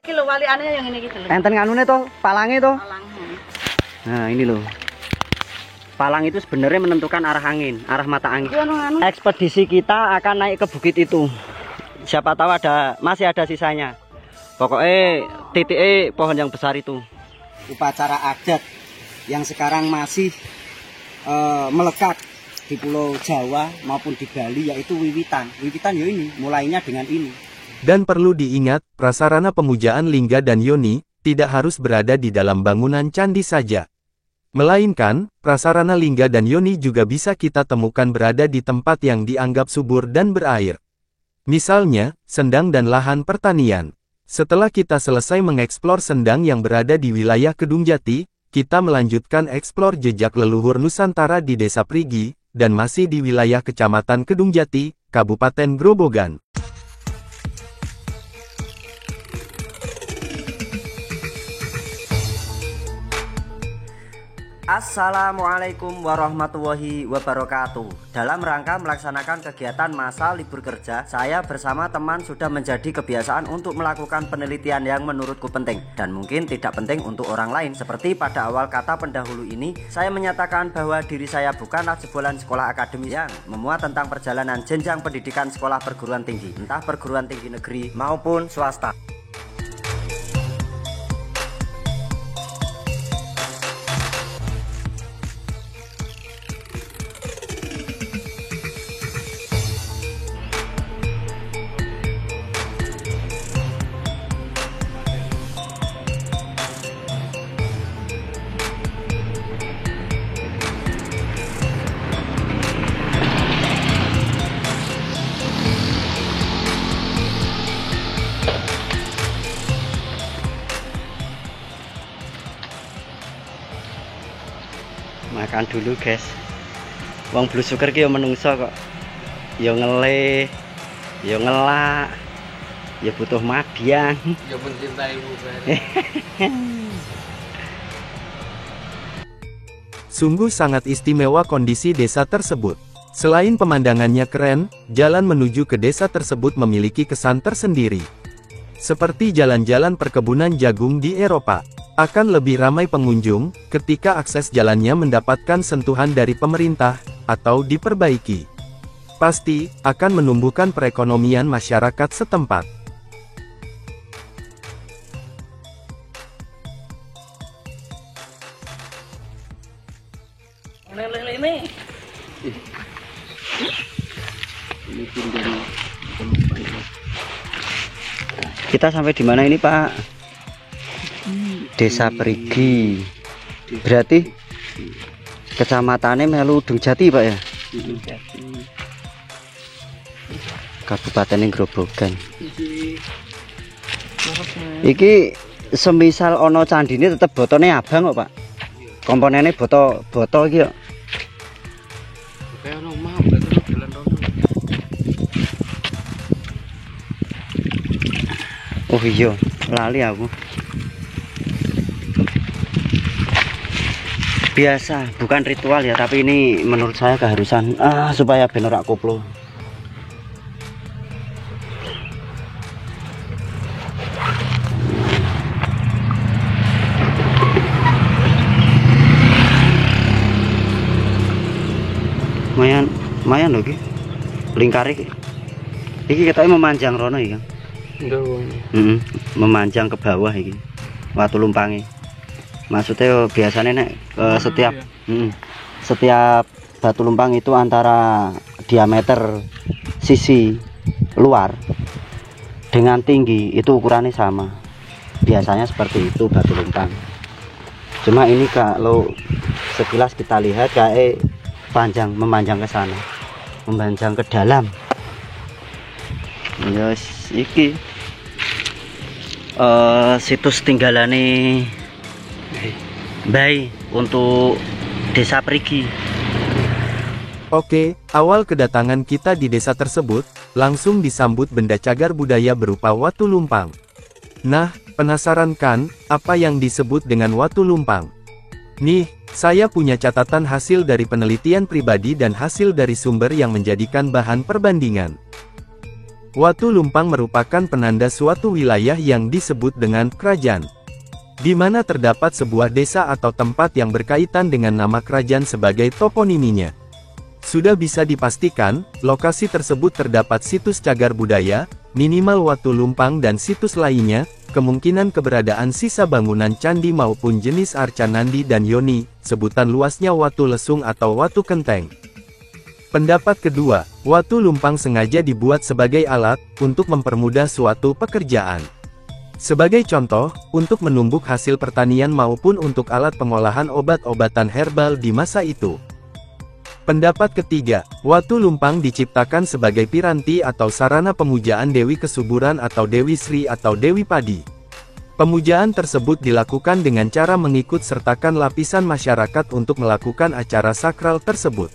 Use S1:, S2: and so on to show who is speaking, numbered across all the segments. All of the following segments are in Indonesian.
S1: Iki lho walikane yang ini gitu lho.
S2: Enten nganune to, palange to.
S1: Palang.
S2: Nah, ini loh. Palang itu sebenarnya menentukan arah angin, arah mata angin. Ekspedisi kita akan naik ke bukit itu. Siapa tahu masih ada sisanya. Pokoknya titik pohon yang besar itu. Upacara adat yang sekarang masih melekat di Pulau Jawa maupun di Bali, yaitu wiwitan. Wiwitan ya ini, mulainya dengan ini.
S3: Dan perlu diingat, prasarana pemujaan lingga dan yoni tidak harus berada di dalam bangunan candi saja. Melainkan, prasarana lingga dan yoni juga bisa kita temukan berada di tempat yang dianggap subur dan berair. Misalnya, sendang dan lahan pertanian. Setelah kita selesai mengeksplor sendang yang berada di wilayah Kedung Jati, kita melanjutkan eksplor jejak leluhur Nusantara di Desa Prigi, dan masih di wilayah Kecamatan Kedung Jati, Kabupaten Grobogan.
S2: Assalamualaikum warahmatullahi wabarakatuh. Dalam rangka melaksanakan kegiatan masa libur kerja, saya bersama teman sudah menjadi kebiasaan untuk melakukan penelitian yang menurutku penting dan mungkin tidak penting untuk orang lain. Seperti pada awal kata pendahulu ini, saya menyatakan bahwa diri saya bukanlah jebolan sekolah akademis yang memuat tentang perjalanan jenjang pendidikan sekolah perguruan tinggi, entah perguruan tinggi negeri maupun swasta. Makan dulu guys. Wong blusuker ki yo menungso kok. Yo ngeleh, yo ngelak, ya butuh madiang.
S4: Ya mencintai ibu.
S3: Sungguh sangat istimewa kondisi desa tersebut. Selain pemandangannya keren, jalan menuju ke desa tersebut memiliki kesan tersendiri. Seperti jalan-jalan perkebunan jagung di Eropa. Akan lebih ramai pengunjung, ketika akses jalannya mendapatkan sentuhan dari pemerintah, atau diperbaiki. Pasti, akan menumbuhkan perekonomian masyarakat setempat.
S1: Ini.
S2: Kita sampai di mana ini, Pak? Desa Prigi. Berarti kecamatannya melu Kedung Jati, Pak ya? Kabupaten Grobogan. Iki semisal ono candi ini tetep botone abang kok, Pak. Komponennya boto iki kok. Oh iya, lali aku. Biasa, bukan ritual ya, tapi ini menurut saya keharusan supaya ben ora koplo. Lumayan loh iki. Lingkar iki. Iki kita memanjang rono iki, Kang. Memanjang ke bawah iki. Watu lumpange. Maksudnya biasanya nek setiap batu lumpang itu antara diameter sisi luar dengan tinggi itu ukurannya sama. Biasanya seperti itu batu lumpang. Cuma ini kalau sekilas kita lihat kayak memanjang ke sana, memanjang ke dalam. Yes, iki situs tinggalane Baik untuk Desa Prigi.
S3: Oke, awal kedatangan kita di desa tersebut, langsung disambut benda cagar budaya berupa watu lumpang. Nah, penasaran kan, apa yang disebut dengan watu lumpang? Nih, saya punya catatan hasil dari penelitian pribadi dan hasil dari sumber yang menjadikan bahan perbandingan. Watu Lumpang merupakan penanda suatu wilayah yang disebut dengan kerajaan, di mana terdapat sebuah desa atau tempat yang berkaitan dengan nama kerajaan sebagai toponiminya. Sudah bisa dipastikan, lokasi tersebut terdapat situs cagar budaya, minimal Watu Lumpang dan situs lainnya, kemungkinan keberadaan sisa bangunan candi maupun jenis arca Nandi dan Yoni, sebutan luasnya Watu Lesung atau Watu Kenteng. Pendapat kedua, Watu Lumpang sengaja dibuat sebagai alat, untuk mempermudah suatu pekerjaan. Sebagai contoh, untuk menumbuk hasil pertanian maupun untuk alat pengolahan obat-obatan herbal di masa itu. Pendapat ketiga, Watu Lumpang diciptakan sebagai piranti atau sarana pemujaan Dewi Kesuburan atau Dewi Sri atau Dewi Padi. Pemujaan tersebut dilakukan dengan cara mengikut sertakan lapisan masyarakat untuk melakukan acara sakral tersebut.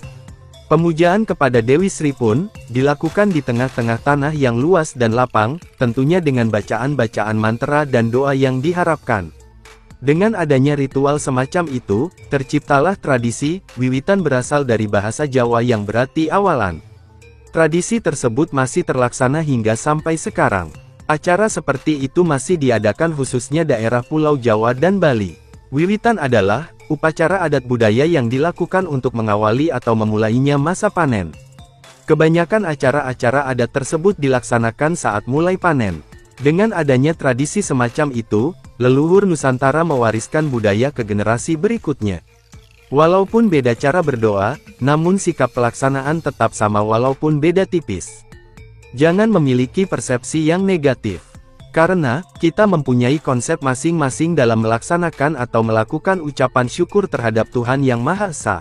S3: Pemujaan kepada Dewi Sri pun dilakukan di tengah-tengah tanah yang luas dan lapang, tentunya dengan bacaan-bacaan mantra dan doa yang diharapkan. Dengan adanya ritual semacam itu, terciptalah tradisi, wiwitan berasal dari bahasa Jawa yang berarti awalan. Tradisi tersebut masih terlaksana hingga sampai sekarang. Acara seperti itu masih diadakan khususnya daerah Pulau Jawa dan Bali. Wiwitan adalah upacara adat budaya yang dilakukan untuk mengawali atau memulainya masa panen. Kebanyakan acara-acara adat tersebut dilaksanakan saat mulai panen. Dengan adanya tradisi semacam itu, leluhur Nusantara mewariskan budaya ke generasi berikutnya. Walaupun beda cara berdoa, namun sikap pelaksanaan tetap sama walaupun beda tipis. Jangan memiliki persepsi yang negatif. Karena, kita mempunyai konsep masing-masing dalam melaksanakan atau melakukan ucapan syukur terhadap Tuhan Yang Maha Esa.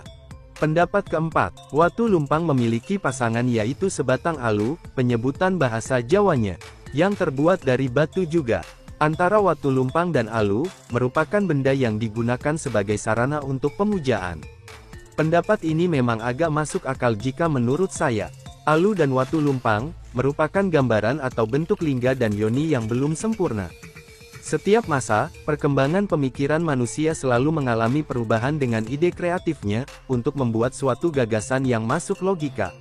S3: Pendapat keempat, Watu Lumpang memiliki pasangan yaitu sebatang alu, penyebutan bahasa Jawanya, yang terbuat dari batu juga. Antara Watu Lumpang dan alu, merupakan benda yang digunakan sebagai sarana untuk pemujaan. Pendapat ini memang agak masuk akal jika menurut saya. Alu dan Watu Lumpang merupakan gambaran atau bentuk lingga dan yoni yang belum sempurna. Setiap masa, perkembangan pemikiran manusia selalu mengalami perubahan dengan ide kreatifnya, untuk membuat suatu gagasan yang masuk logika.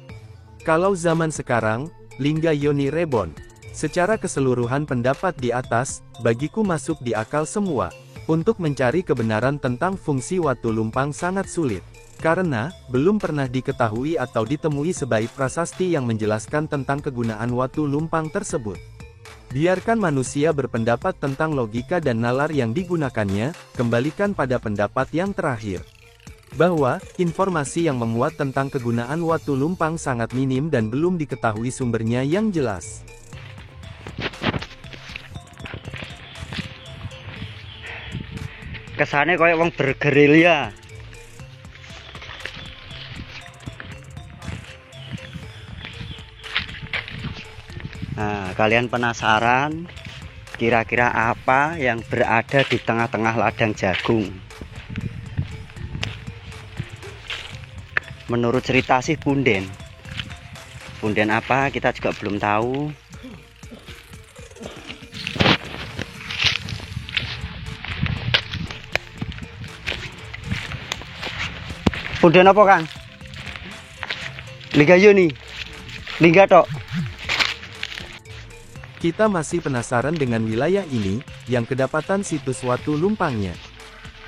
S3: Kalau zaman sekarang, lingga yoni reborn. Secara keseluruhan pendapat di atas, bagiku masuk di akal semua. Untuk mencari kebenaran tentang fungsi Watu Lumpang sangat sulit. Karena, belum pernah diketahui atau ditemui sebaik prasasti yang menjelaskan tentang kegunaan Watu Lumpang tersebut. Biarkan manusia berpendapat tentang logika dan nalar yang digunakannya, kembalikan pada pendapat yang terakhir. Bahwa, informasi yang memuat tentang kegunaan Watu Lumpang sangat minim dan belum diketahui sumbernya yang jelas.
S2: Kesannya kayak wong bergerilya. Nah, kalian penasaran kira-kira apa yang berada di tengah-tengah ladang jagung? Menurut cerita sih punden. Punden apa kita juga belum tahu. Punden apa, Kang? Lingga yoni. Lingga tok.
S3: Kita masih penasaran dengan wilayah ini, yang kedapatan situs Watu Lumpangnya.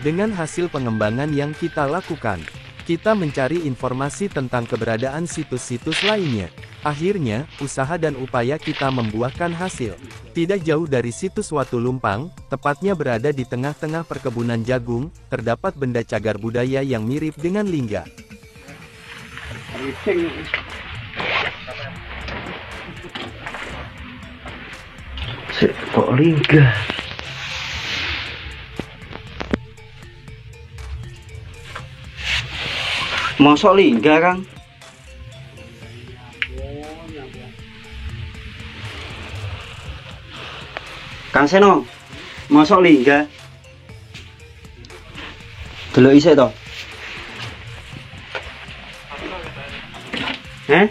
S3: Dengan hasil pengembangan yang kita lakukan, kita mencari informasi tentang keberadaan situs-situs lainnya. Akhirnya, usaha dan upaya kita membuahkan hasil. Tidak jauh dari situs Watu Lumpang, tepatnya berada di tengah-tengah perkebunan jagung, terdapat benda cagar budaya yang mirip dengan lingga.
S2: Kok lingga? Mosok lingga, Kang? Kang Seno, mosok lingga? Delok isik to? Heh?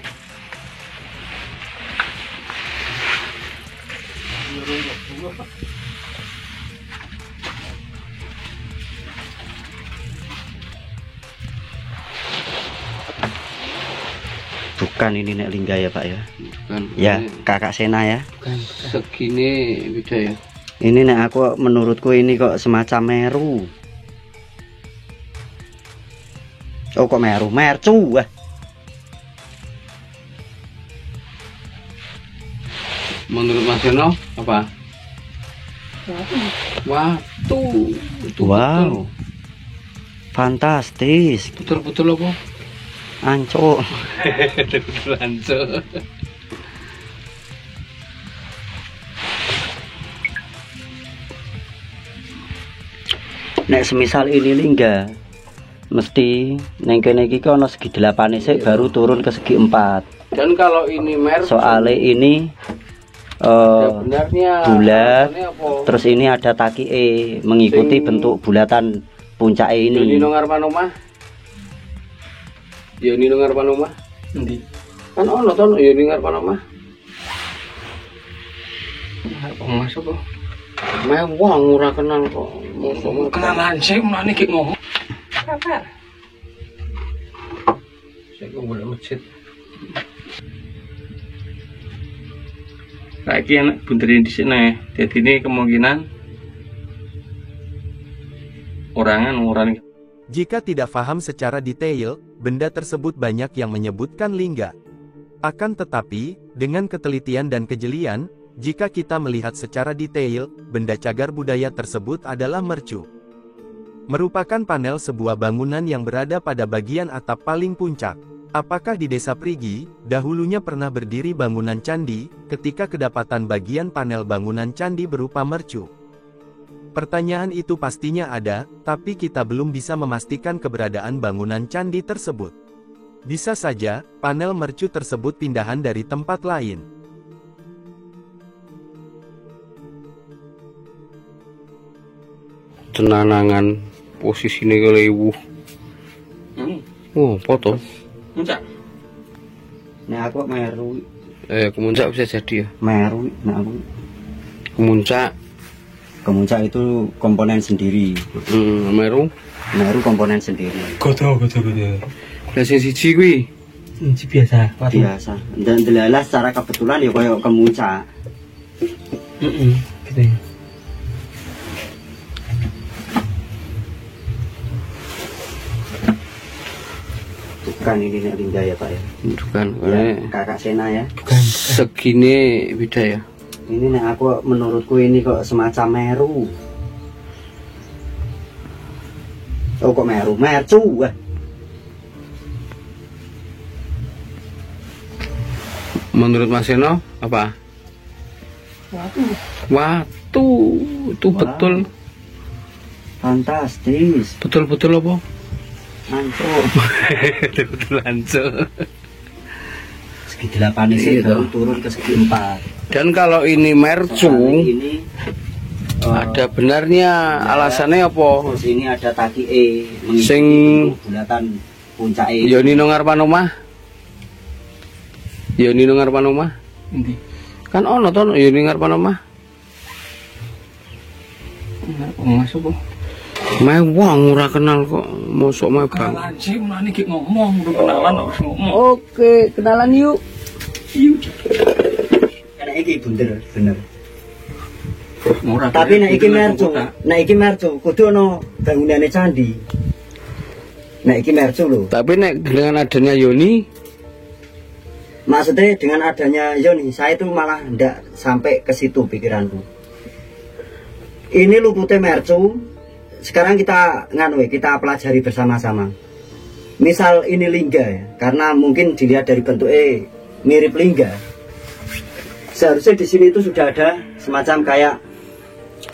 S2: Bukan ini nek lingga ya Pak ya.
S4: Bukan.
S2: Ya kakak Sena ya.
S4: Bukan. Segini beda ya.
S2: Ini nek aku menurutku ini kok semacam meru. Oh kok meru, mercu wah.
S4: Menurut Mas Yono apa? Watu. Itu
S2: Wow. Fantastis.
S4: Betul apa?
S2: Ancuk.
S4: Betul hancur.
S2: Nek semisal ini lingga mesti neng kene iki ono segi 8 sik baru turun ke segi 4.
S4: Dan kalau ini mercu,
S2: Soale ini
S4: sebenarnya
S2: bulat,
S4: alasannya apa?
S2: terus ini ada taki mengikuti
S4: Sing-
S2: bentuk bulatan puncak
S4: Yoni
S2: ini.
S4: nang ngarepan omah. Yoni nang ngarepan omah.
S1: Endi?
S4: Kan ono to Yoni ngarepan omah. Arep omah sapa? Mewah ora kenal kok. Mosok
S1: Kenalan sih, mulane ki ngomong. Kabar.
S4: saya kok boleh masjid.
S1: Saiki enak bunderin di sini. Jadi ini kemungkinan orang.
S3: Jika tidak paham secara detail, benda tersebut banyak yang menyebutkan lingga. Akan tetapi, dengan ketelitian dan kejelian, jika kita melihat secara detail, benda cagar budaya tersebut adalah mercu. Merupakan panel sebuah bangunan yang berada pada bagian atap paling puncak. Apakah di Desa Prigi, dahulunya pernah berdiri bangunan candi, ketika kedapatan bagian panel bangunan candi berupa mercu? Pertanyaan itu pastinya ada, tapi kita belum bisa memastikan keberadaan bangunan candi tersebut. Bisa saja, panel mercu tersebut pindahan dari tempat lain.
S4: Tenanangan posisine kelewu. Oh, foto.
S1: Muncak.
S2: Nek aku meru,
S4: Kemuncak bisa jadi ya.
S2: meru, nek aku
S4: Kemuncak.
S2: kemuncak itu komponen sendiri.
S4: Meru.
S2: Meru komponen sendiri.
S1: Godo.
S4: Lah sing siji kuwi.
S1: Ini biasa.
S2: Biasa. Dan delalah secara kebetulan ya koyo kemuncak.
S1: Gitu ya.
S2: Bukan ini nek lingga ya Pak ya.
S4: Bukan.
S2: Ya, kakak Sena ya.
S4: Segini beda ya.
S2: Ini nek aku menurutku ini kok semacam meru. Oh kok meru, mercu wah.
S4: Menurut Mas Yono apa? Watu. Itu
S2: Wah.
S4: betul.
S2: Fantastis.
S4: Betul apa?
S2: Ancuk.
S4: Betul hancur.
S2: Segi 8 sik
S4: Iya,
S2: baru turun ke segi 4.
S4: Dan kalau ini mercu,
S2: Ini
S4: ada benarnya alasannya apa?
S2: terus ini ada taki mengikuti
S4: Sing-
S2: bentuk bulatan puncak
S4: Yoni nang ngarepan omah. Yoni nang ngarepan omah.
S1: Endi?
S4: Kan ono to Yoni ngarepan omah.
S1: Omah sapa?
S4: Mewah ora kenal kok. Mosok mewah.
S1: Kenalan sih, mulane ki ngomong. Udah kenalan harus ngomong.
S4: Oke, kenalan yuk.
S2: Nek iki bener.
S1: Murah.
S2: Tapi nek iki mercu, kudu ono bangunane candi. Nek iki mercu lho.
S4: Tapi nek dengan adanya Yoni,
S2: Maksudnya dengan adanya Yoni, saya itu malah ndak sampai ke situ pikiranku. Ini luputnya mercu. Sekarang kita kita pelajari bersama-sama. Misal ini lingga ya, karena mungkin dilihat dari bentuknya mirip lingga. Seharusnya di sini itu sudah ada semacam kayak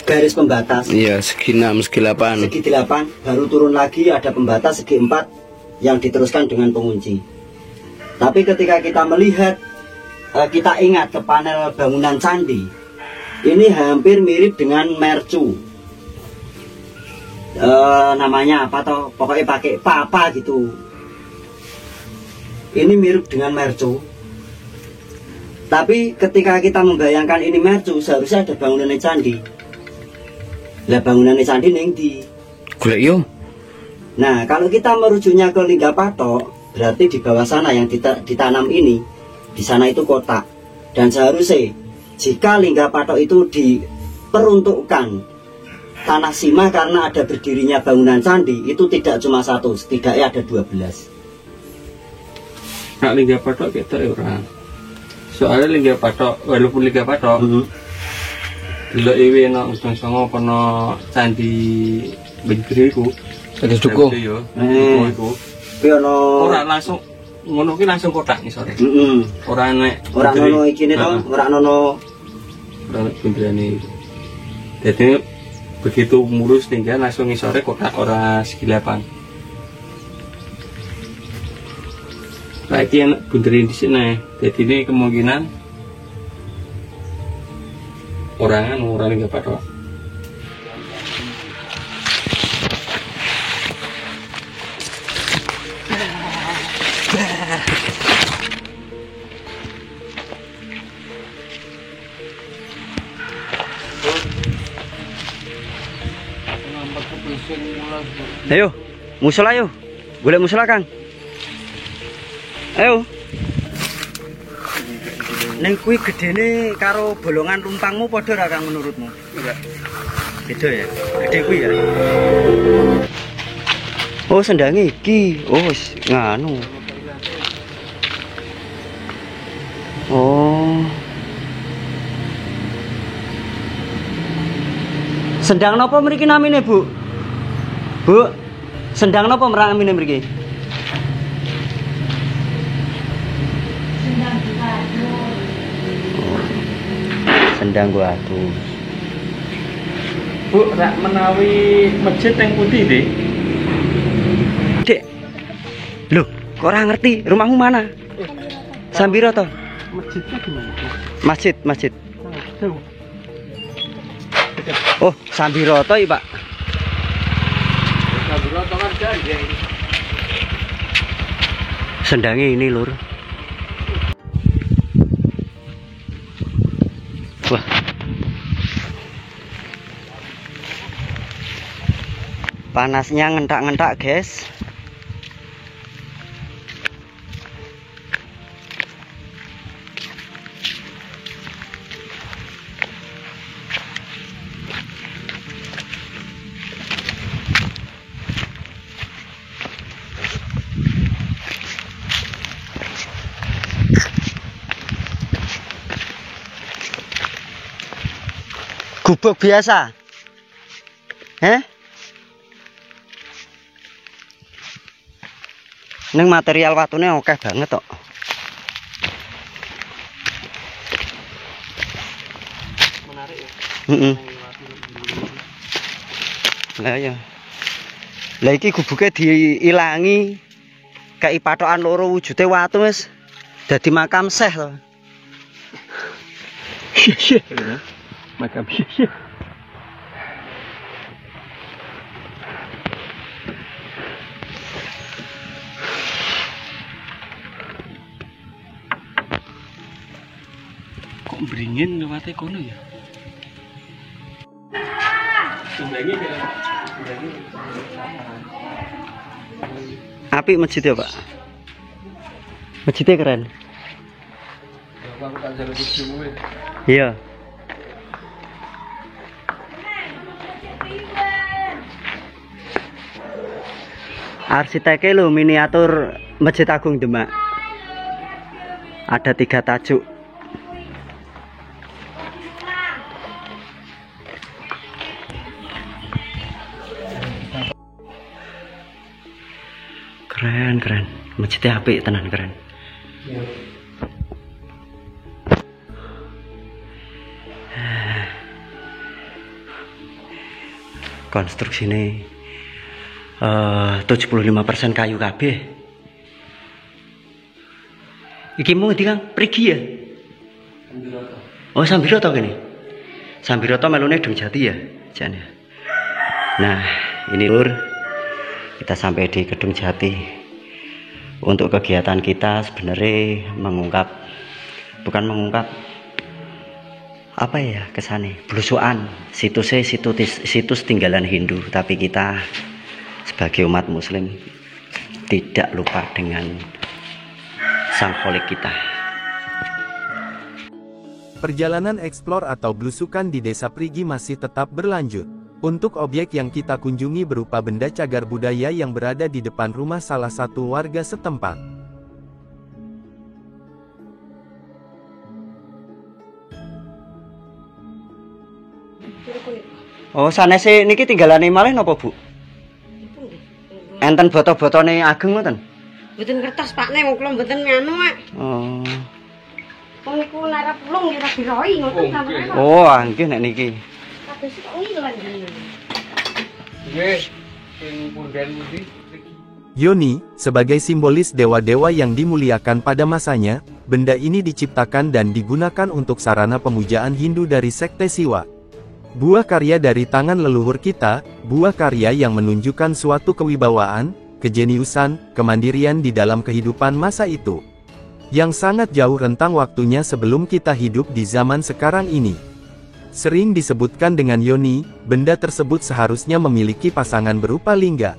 S2: garis pembatas.
S4: iya segi 6, segi 8.
S2: Segi 8 baru turun lagi ada pembatas segi 4 yang diteruskan dengan pengunci. Tapi ketika kita melihat, kita ingat ke panel bangunan candi, ini hampir mirip dengan mercu. Namanya apa toh? Pokoknya pakai papa gitu. Ini mirip dengan mercu. Tapi ketika kita membayangkan ini mercu, seharusnya ada bangunan candi. Lah bangunan candi ning di.
S4: Golek yo.
S2: Nah, kalau kita merujuknya ke Lingga Patok, berarti di bawah sana yang ditanam ini, di sana itu kotak. Dan seharusnya jika Lingga Patok itu diperuntukkan tanah Sima karena ada berdirinya bangunan candi, itu tidak cuma satu, setidaknya ada 12.
S1: Nak Lingga Patok kita orang. Soalnya Lingga Patok, walaupun Lingga Patok, dulu iwi nak usang songo kono candi Bengkiri ku.
S4: Ada cukup.
S1: Iku. Orang langsung ngono ki langsung kotak nih sore. Orang nek.
S2: Orang nono iki to, orang nono.
S1: Orang Bengkiri. Jadi begitu mulus tinggal langsung ngisore kotak orang segilapan. Lagi yang Bengkiri di sini. Jadi ini kemungkinan orang Lingga Patok.
S2: Ayo, musola ayo. Golek musola, Kang. Ayo. Neng kuwi gedene karo bolongan lumpangmu padha ra Kang menurutmu? Enggak. Beda ya. Gede kuwi ya. Oh, sendange iki. Oh, wis nganu. Oh. Sendang napa mriki namine, Bu? Bu, sendang napa namine mriki? Sendang gua atus.
S1: Bu, rak menawi masjid yang putih deh.
S2: Dek. Loh, kok ora ngerti? Rumahmu mana? Sambiroto.
S1: Masjidnya gimana?
S2: Masjid. Oh, Sambiroto ya, Pak.
S1: Sambiroto kan janji.
S2: Sendangnya ini, Lur. Wah. Panasnya ngentak-ngentak, guys. Gubuk biasa. Neng material watune oke banget kok.
S1: Menarik ya.
S2: Lah ya. Lah iki gubuke diilangi kei patokan loro wujude watu wis dadi makam Syekh to.
S1: Syekh. Makam Syekh. Kok beringin lewatnya kono ya?
S2: Apik masjid ya, Pak? Masjidnya keren. Iya. Arsiteknya lo miniatur Masjid Agung Demak. Ada 3 tajuk. Keren. Masjidnya apik tenan keren. Konstruksi ini 75% kayu kabeh. Iki mau ngerti Kang? Prigi ya? Oh, Sambiroto gini. Sambiroto melune Dung Jati ya, jane. Nah, ini Lur, kita sampai di Gedung Jati. Untuk kegiatan kita sebenarnya bukan mengungkap apa ya kesane, belusukan situs tinggalan Hindu, tapi kita sebagai umat Muslim tidak lupa dengan sang kholik kita.
S3: Perjalanan eksplor atau belusukan di Desa Prigi masih tetap berlanjut. Untuk objek yang kita kunjungi berupa benda cagar budaya yang berada di depan rumah salah satu warga setempat.
S2: Oh, sanese niki tinggalane malih napa, Bu? Enten boto-botone ageng ngoten?
S5: Mboten kertas Pak nek wong kula mboten nganu, Mak.
S2: Oh.
S5: Wong niku lara pulung ya diroi ngoten sampeyan.
S2: Oh, nggih nek niki.
S5: Kabeh kok ngilang jenengan.
S1: Nggih, sing punden pundi?
S3: Yoni, sebagai simbolis dewa-dewa yang dimuliakan pada masanya, benda ini diciptakan dan digunakan untuk sarana pemujaan Hindu dari sekte Siwa. Buah karya dari tangan leluhur kita, buah karya yang menunjukkan suatu kewibawaan, kejeniusan, kemandirian di dalam kehidupan masa itu. Yang sangat jauh rentang waktunya sebelum kita hidup di zaman sekarang ini. Sering disebutkan dengan Yoni, benda tersebut seharusnya memiliki pasangan berupa lingga.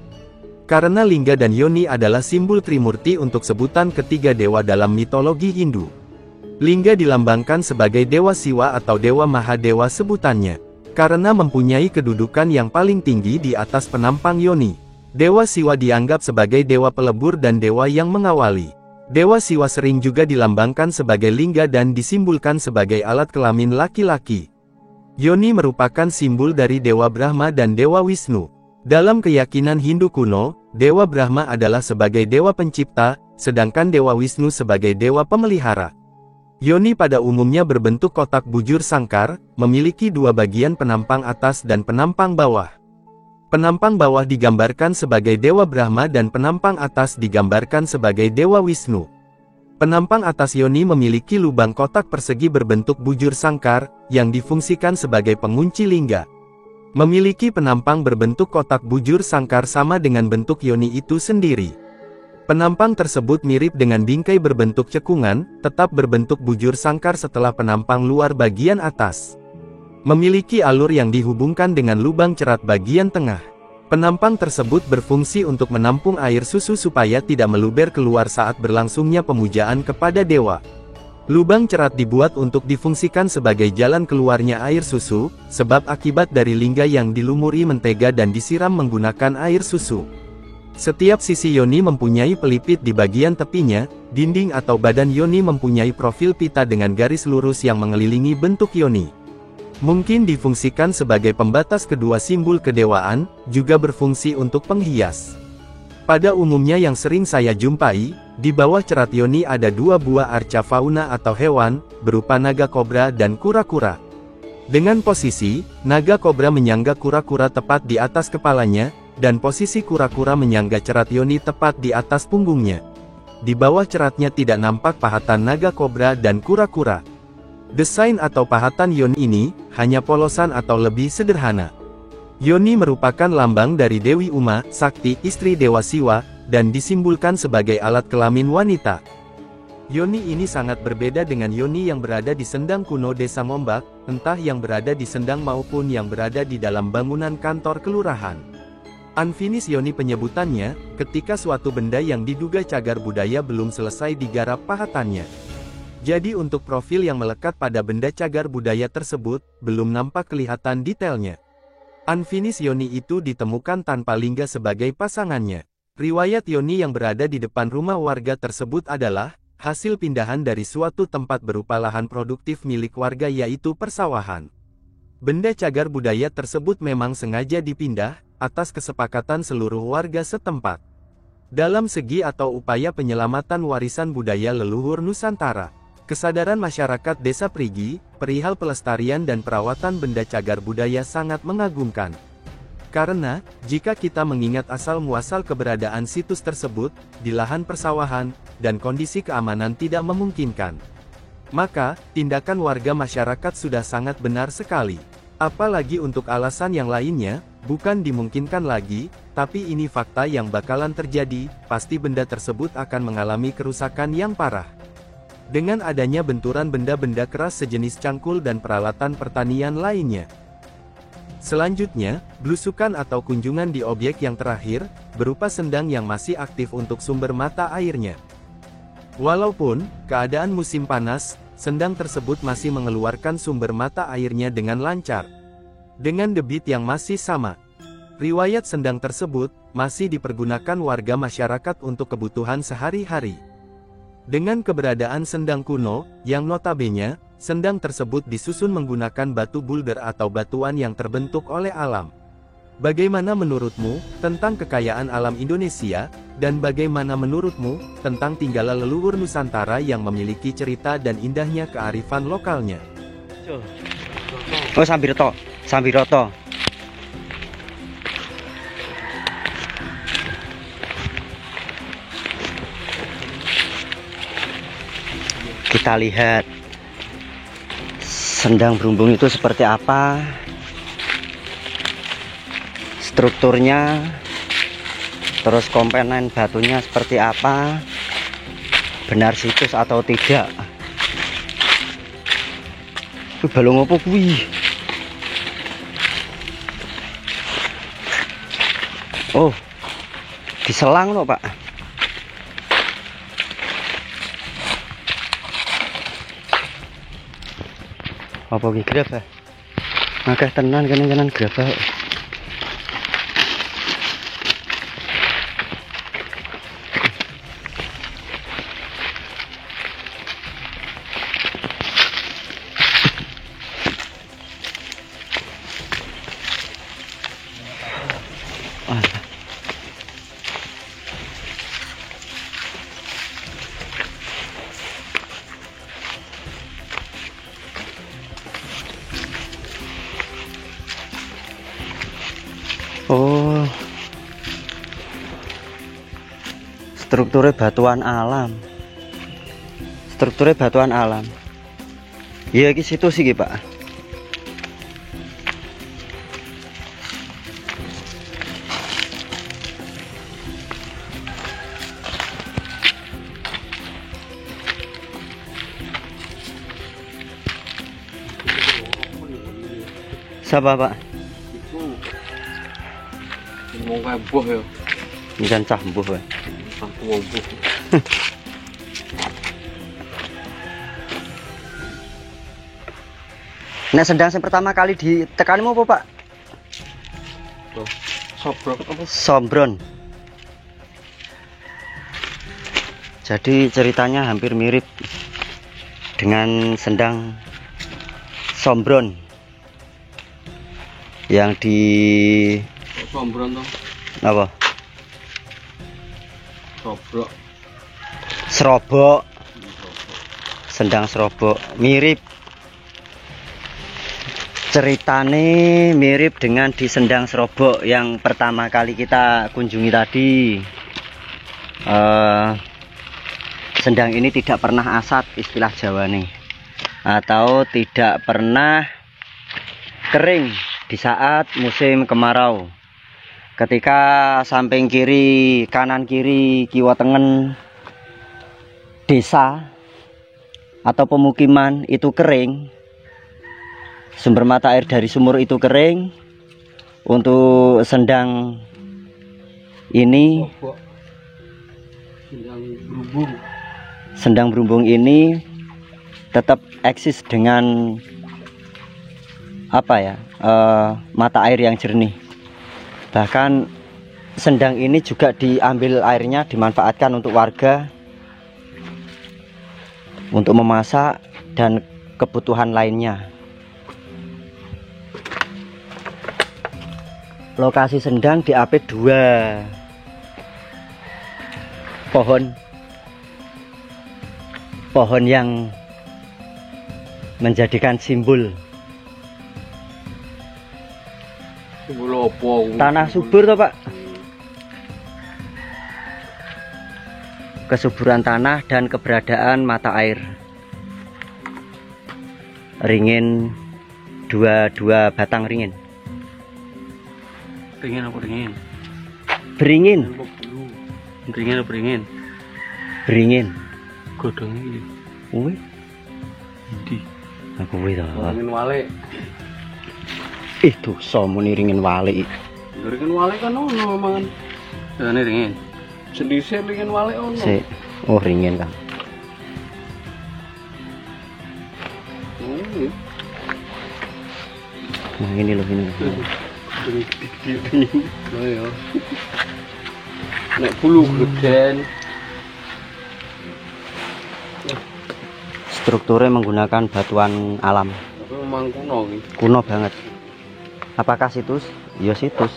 S3: Karena lingga dan Yoni adalah simbol Trimurti untuk sebutan ketiga dewa dalam mitologi Hindu. Lingga dilambangkan sebagai Dewa Siwa atau Dewa Mahadewa sebutannya. Karena mempunyai kedudukan yang paling tinggi di atas penampang Yoni. Dewa Siwa dianggap sebagai dewa pelebur dan dewa yang mengawali. Dewa Siwa sering juga dilambangkan sebagai lingga dan disimbolkan sebagai alat kelamin laki-laki. Yoni merupakan simbol dari Dewa Brahma dan Dewa Wisnu. Dalam keyakinan Hindu kuno, Dewa Brahma adalah sebagai dewa pencipta, sedangkan Dewa Wisnu sebagai dewa pemelihara. Yoni pada umumnya berbentuk kotak bujur sangkar, memiliki dua bagian penampang atas dan penampang bawah. Penampang bawah digambarkan sebagai Dewa Brahma dan penampang atas digambarkan sebagai Dewa Wisnu. Penampang atas Yoni memiliki lubang kotak persegi berbentuk bujur sangkar, yang difungsikan sebagai pengunci lingga. Memiliki penampang berbentuk kotak bujur sangkar sama dengan bentuk Yoni itu sendiri. Penampang tersebut mirip dengan bingkai berbentuk cekungan, tetap berbentuk bujur sangkar setelah penampang luar bagian atas. Memiliki alur yang dihubungkan dengan lubang cerat bagian tengah. Penampang tersebut berfungsi untuk menampung air susu supaya tidak meluber keluar saat berlangsungnya pemujaan kepada dewa. Lubang cerat dibuat untuk difungsikan sebagai jalan keluarnya air susu, sebab akibat dari lingga yang dilumuri mentega dan disiram menggunakan air susu. Setiap sisi Yoni mempunyai pelipit di bagian tepinya, dinding atau badan Yoni mempunyai profil pita dengan garis lurus yang mengelilingi bentuk Yoni. Mungkin difungsikan sebagai pembatas kedua simbol kedewaan, juga berfungsi untuk penghias. Pada umumnya yang sering saya jumpai, di bawah cerat Yoni ada dua buah arca fauna atau hewan, berupa naga kobra dan kura-kura. Dengan posisi, naga kobra menyangga kura-kura tepat di atas kepalanya, dan posisi kura-kura menyangga cerat Yoni tepat di atas punggungnya. Di bawah ceratnya tidak nampak pahatan naga kobra dan kura-kura. Desain atau pahatan Yoni ini, hanya polosan atau lebih sederhana. Yoni merupakan lambang dari Dewi Uma, Sakti, istri Dewa Siwa, dan disimbolkan sebagai alat kelamin wanita. Yoni ini sangat berbeda dengan Yoni yang berada di sendang kuno Desa Mombak, entah yang berada di sendang maupun yang berada di dalam bangunan kantor kelurahan. Unfinished Yoni penyebutannya, ketika suatu benda yang diduga cagar budaya belum selesai digarap pahatannya. Jadi untuk profil yang melekat pada benda cagar budaya tersebut, belum nampak kelihatan detailnya. Unfinished Yoni itu ditemukan tanpa lingga sebagai pasangannya. Riwayat Yoni yang berada di depan rumah warga tersebut adalah hasil pindahan dari suatu tempat berupa lahan produktif milik warga yaitu persawahan. Benda cagar budaya tersebut memang sengaja dipindah, atas kesepakatan seluruh warga setempat. Dalam segi atau upaya penyelamatan warisan budaya leluhur Nusantara, kesadaran masyarakat Desa Prigi, perihal pelestarian dan perawatan benda cagar budaya sangat mengagumkan. Karena, jika kita mengingat asal-muasal keberadaan situs tersebut, di lahan persawahan, dan kondisi keamanan tidak memungkinkan, maka, tindakan warga masyarakat sudah sangat benar sekali. Apalagi untuk alasan yang lainnya, bukan dimungkinkan lagi, tapi ini fakta yang bakalan terjadi, pasti benda tersebut akan mengalami kerusakan yang parah. Dengan adanya benturan benda-benda keras sejenis cangkul dan peralatan pertanian lainnya. Selanjutnya, belusukan atau kunjungan di objek yang terakhir, berupa sendang yang masih aktif untuk sumber mata airnya. Walaupun keadaan musim panas, sendang tersebut masih mengeluarkan sumber mata airnya dengan lancar. Dengan debit yang masih sama. Riwayat sendang tersebut masih dipergunakan warga masyarakat untuk kebutuhan sehari-hari. Dengan keberadaan sendang kuno, yang notabene, sendang tersebut disusun menggunakan batu boulder atau batuan yang terbentuk oleh alam. Bagaimana menurutmu tentang kekayaan alam Indonesia, dan bagaimana menurutmu tentang tinggal leluhur Nusantara yang memiliki cerita dan indahnya kearifan lokalnya?
S2: Oh, Sambiroto. Kita lihat sendang berumbung itu seperti apa, strukturnya, terus komponen batunya seperti apa, benar situs atau tidak. Balung apa kuwi? Oh, diselang loh, Pak. Apa ki gerabah? Akeh tenan kene-kenan gerabah. Oh, strukturnya batuan alam. Iya, ki situ sih, Pak. Siapa, Pak?
S4: Mau kayak buah ya.
S2: Jangan cah mbuh, Pak.
S4: Aku mau buah.
S2: Nek sendang yang pertama kali ditekanmu apa, Pak? Sombron. Jadi ceritanya hampir mirip dengan sendang sombron yang di
S4: Sombron toh.
S2: apa?
S4: Serobok.
S2: Sendang serobok mirip. Ceritane mirip dengan di sendang serobok yang pertama kali kita kunjungi tadi. Sendang ini tidak pernah asat, istilah Jawa nih, atau tidak pernah kering di saat musim kemarau. Ketika samping kiri, kanan kiri, kiwa tengen desa atau pemukiman itu kering, sumber mata air dari sumur itu kering, untuk sendang ini, sendang berumbung ini tetap eksis dengan apa ya, mata air yang jernih. Bahkan sendang ini juga diambil airnya, dimanfaatkan untuk warga untuk memasak dan kebutuhan lainnya. Lokasi sendang diapit 2 pohon yang menjadikan simbol tanah subur toh, Pak. Kesuburan tanah dan keberadaan mata air. Ringin, dua batang ringin.
S4: Ringin apa ringin?
S2: Beringin.
S4: Ringin apa ringin?
S2: Beringin.
S4: Godongnya ini.
S2: Wih.
S4: Di.
S2: Aku wih toh.
S4: Ringin wale.
S2: Ih dosa muni ringin wali.
S4: Ringin wale kan ono mangan.
S1: Ini ringin.
S4: Sedise ringin wale ono.
S2: Sik. Oh ringin kan. Nah ini loh ini.
S4: Nah ya. Nek bulu geden.
S2: Strukturnya menggunakan batuan alam.
S4: Memang kuno iki.
S2: Kuno banget. Apakah situs? Ya situs.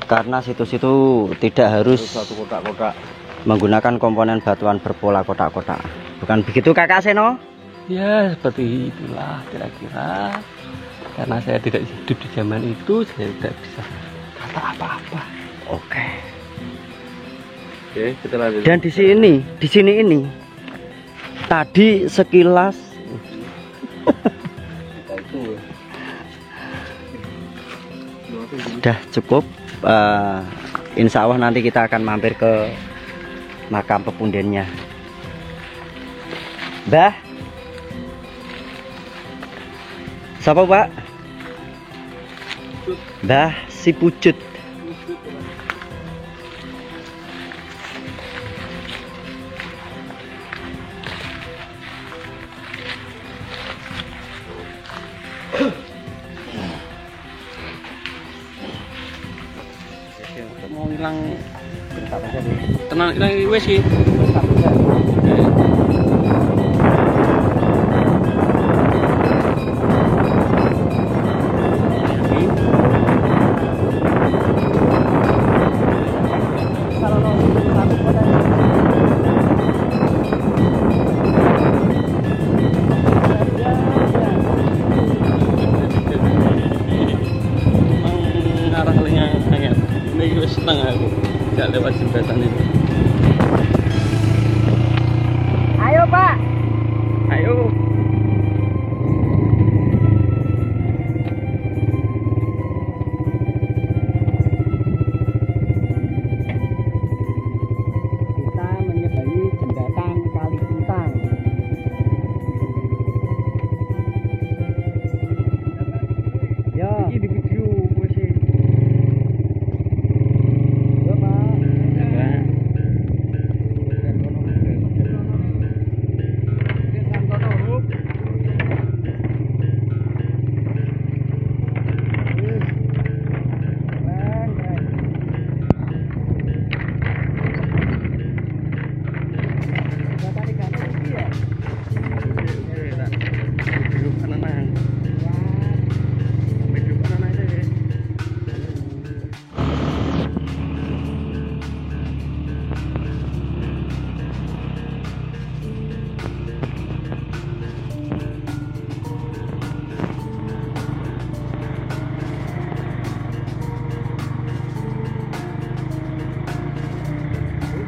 S2: Karena situs itu tidak harus
S4: Satu kotak-kotak.
S2: menggunakan komponen batuan berpola kotak-kotak. Bukan begitu Kakak Seno?
S1: Ya seperti itulah kira-kira. Karena saya tidak hidup di zaman itu, saya tidak bisa kata apa-apa.
S2: Oke.
S4: Oke, kita lanjut.
S2: Dan di sini ini tadi sekilas sudah cukup. Insya Allah nanti kita akan mampir ke makam pepundennya. Mbah, siapa Pak? Mbah si Pucut.
S1: Mau hilang tenang, hilang wes sih. Arah linya hanya ini wes setengah aku nggak lewat jembatan itu.
S5: Ayo Pak.
S1: Ayo.
S2: Kita menyeberangi jembatan Kali Puntang. Ya.
S1: Ini di video gue sih.
S2: Ya, Pak.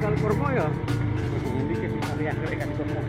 S1: Kalau kurma ya, ini kita lihat mereka di kurma.